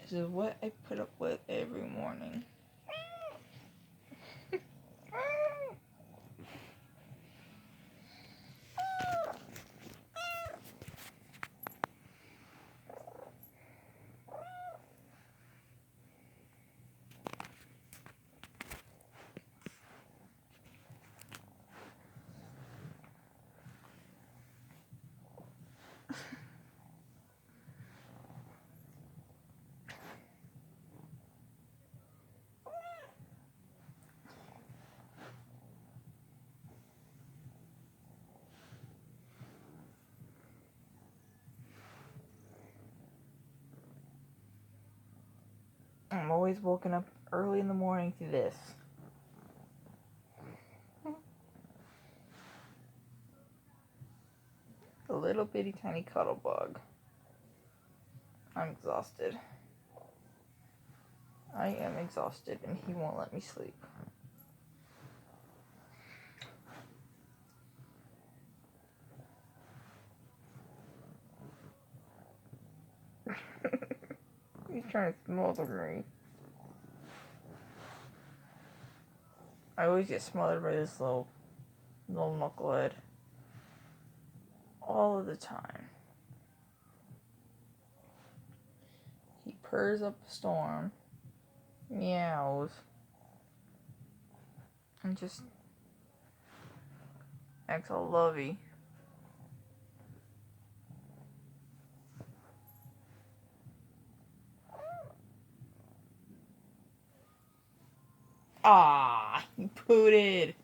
This is what I put up with every morning. I'm always woken up early in the morning to this. A little bitty tiny cuddle bug. I'm exhausted. I am exhausted and he won't let me sleep. He's trying to smother me. I always get smothered by this little knucklehead. All of the time. He purrs up a storm. Meows. And just acts all lovey. Ah, you pooted.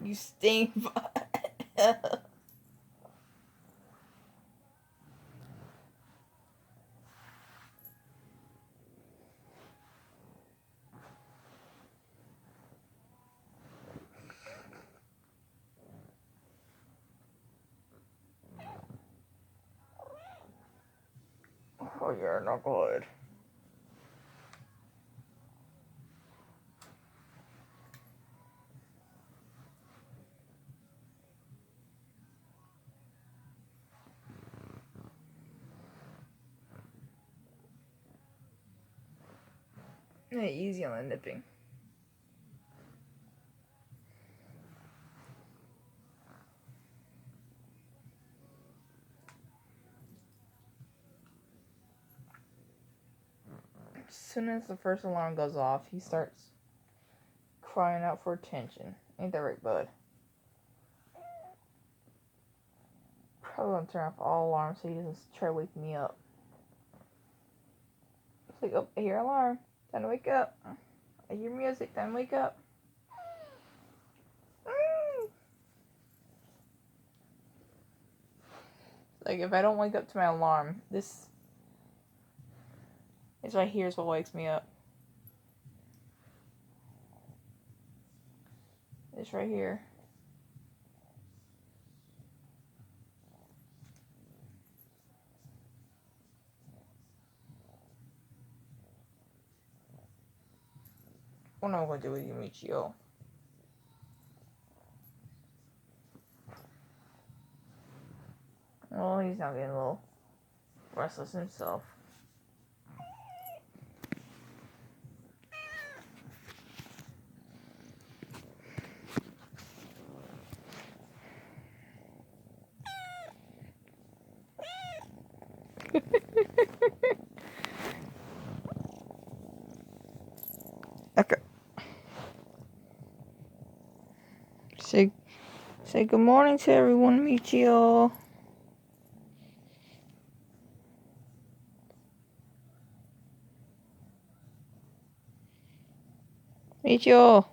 You stink. Oh, you're a knucklehead. Hey, easy on the nipping. As soon as the first alarm goes off, he starts crying out for attention. Ain't that right, bud? Probably gonna turn off all alarms so he doesn't try to wake me up. It's like, oh, I hear alarm. Time to wake up. I hear music. Time to wake up. Like, if I don't wake up to my alarm, this right here is what wakes me up. This right here. What am I gonna do with you, Michio? Well, he's now getting a little restless himself. Okay. Say good morning to everyone, Michio. Michio.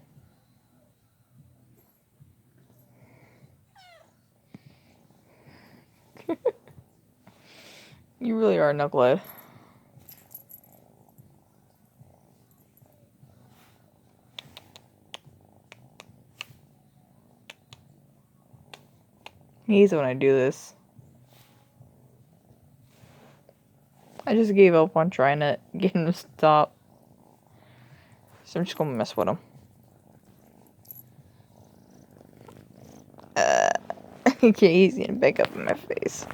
You really are a knucklehead. He's when I do this. I just gave up on trying to get him to stop. So I'm just gonna mess with him. Okay, he's gonna back up in my face.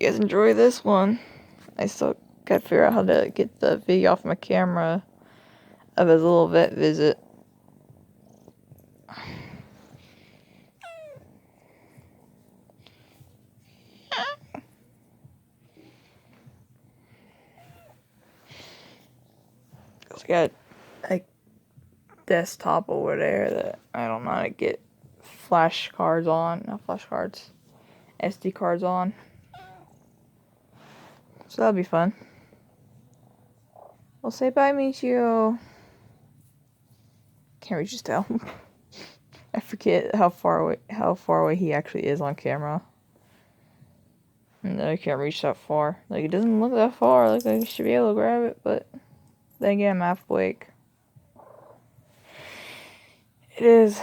you guys enjoy this one. I still gotta figure out how to get the video off my camera of his little vet visit. I got a desktop over there that I don't know how to get flash cards on. Not flash cards. SD cards on. So that'll be fun. Well, say bye, Michio. Can't reach his tail. I forget how far away he actually is on camera. And I can't reach that far. Like, it doesn't look that far. Like, I should be able to grab it, but then again, I'm half awake. It is